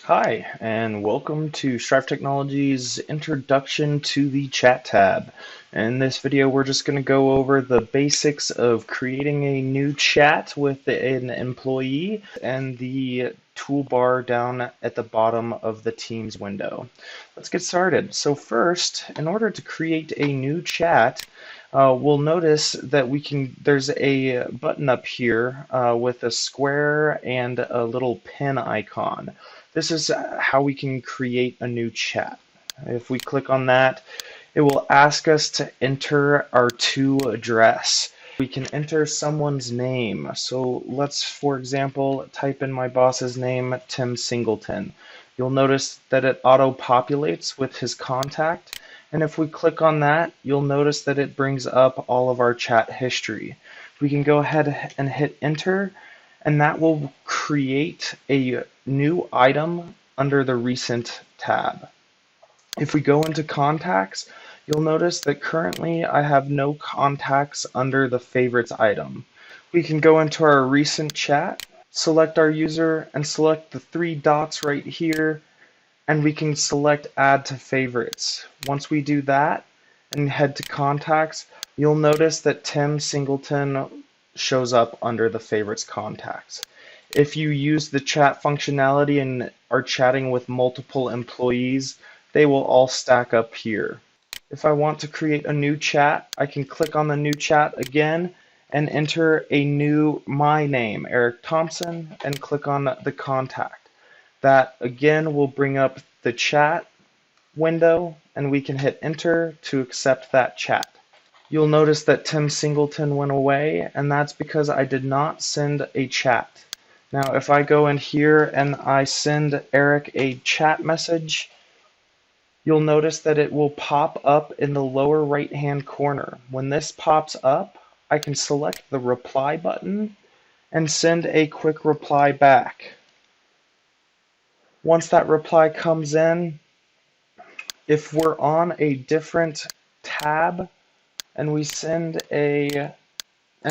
Hi, and welcome to Strive Technologies' Introduction to the Chat tab. In this video, we're just going to go over the basics of creating a new chat with an employee and the toolbar down at the bottom of the Teams window. Let's get started. So first, in order to create a new chat, we'll notice that there's a button up here with a square and a little pen icon. This is how we can create a new chat. If we click on that, it will ask us to enter our to address. We can enter someone's name. So let's, for example, type in my boss's name, Tim Singleton. You'll notice that it auto-populates with his contact. And if we click on that, you'll notice that it brings up all of our chat history. We can go ahead and hit enter, and that will create a new item under the recent tab. If we go into contacts, you'll notice that currently I have no contacts under the favorites item. We can go into our recent chat, select our user, and select the three dots right here, and we can select add to favorites. Once we do that and head to contacts, you'll notice that Tim Singleton shows up under the favorites contacts. If you use the chat functionality and are chatting with multiple employees, they will all stack up here. If I want to create a new chat, I can click on the new chat again and enter my name, Eric Thompson, and click on the contact. That again will bring up the chat window, and we can hit enter to accept that chat. You'll notice that Tim Singleton went away, and that's because I did not send a chat. Now, if I go in here and I send Eric a chat message, you'll notice that it will pop up in the lower right-hand corner. When this pops up, I can select the reply button and send a quick reply back. Once that reply comes in, if we're on a different tab and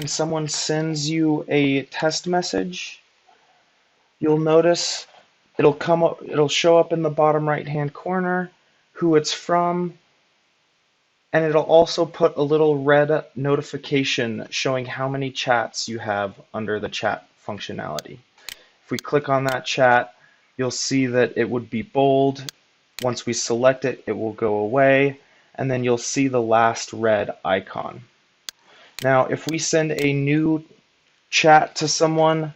someone sends you a test message, you'll notice it'll show up in the bottom right hand corner who it's from, and it'll also put a little red notification showing how many chats you have under the chat functionality. If we click on that chat, you'll see that it would be bold. Once we select it, it will go away, and then you'll see the last red icon. Now, if we send a new chat to someone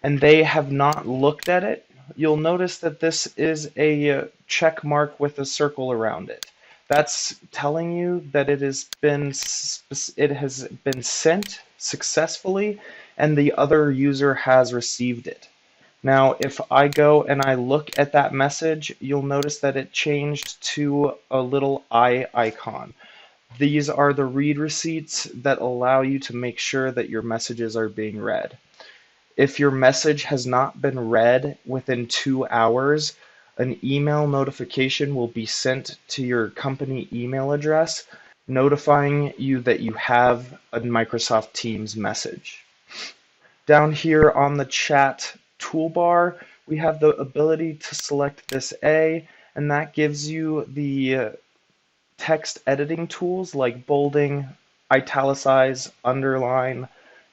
and they have not looked at it, you'll notice that this is a check mark with a circle around it. That's telling you that it has been sent successfully and the other user has received it. Now, if I go and I look at that message, you'll notice that it changed to a little eye icon. These are the read receipts that allow you to make sure that your messages are being read. If your message has not been read within 2 hours, an email notification will be sent to your company email address, notifying you that you have a Microsoft Teams message. Down here on the chat toolbar, we have the ability to select this A, and that gives you the text editing tools like bolding, italicize, underline,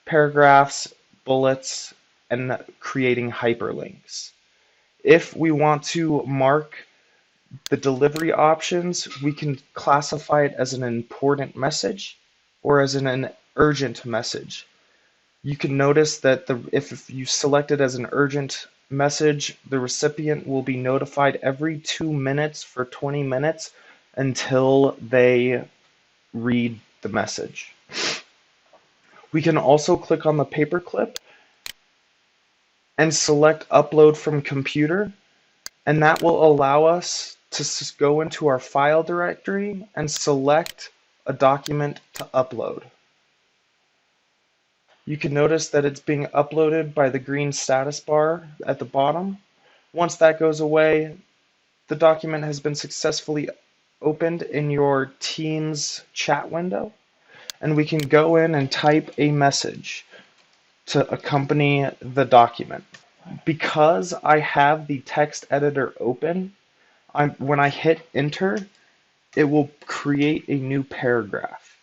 paragraphs, bullets, and creating hyperlinks. If we want to mark the delivery options, we can classify it as an important message or as an urgent message. You can notice that if you select it as an urgent message, the recipient will be notified every 2 minutes for 20 minutes until they read the message. We can also click on the paperclip and select upload from computer, and that will allow us to go into our file directory and select a document to upload. You can notice that it's being uploaded by the green status bar at the bottom. Once that goes away, the document has been successfully opened in your Teams chat window, and we can go in and type a message to accompany the document. Because I have the text editor open, when I hit enter, it will create a new paragraph.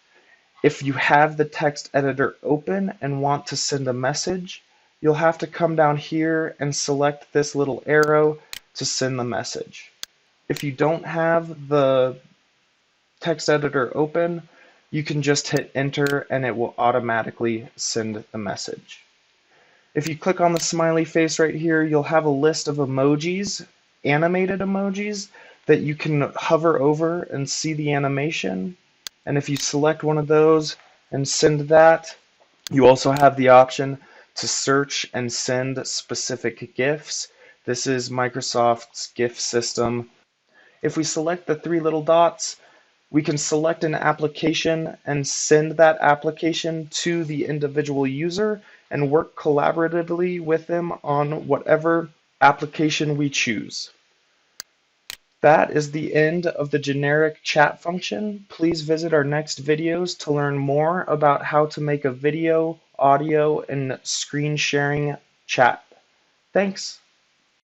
If you have the text editor open and want to send a message, you'll have to come down here and select this little arrow to send the message. If you don't have the text editor open, you can just hit enter and it will automatically send the message. If you click on the smiley face right here, you'll have a list of emojis, animated emojis, that you can hover over and see the animation. And if you select one of those and send that, you also have the option to search and send specific GIFs. This is Microsoft's GIF system. If we select the three little dots, we can select an application and send that application to the individual user and work collaboratively with them on whatever application we choose. That is the end of the generic chat function. Please visit our next videos to learn more about how to make a video, audio, and screen sharing chat. Thanks.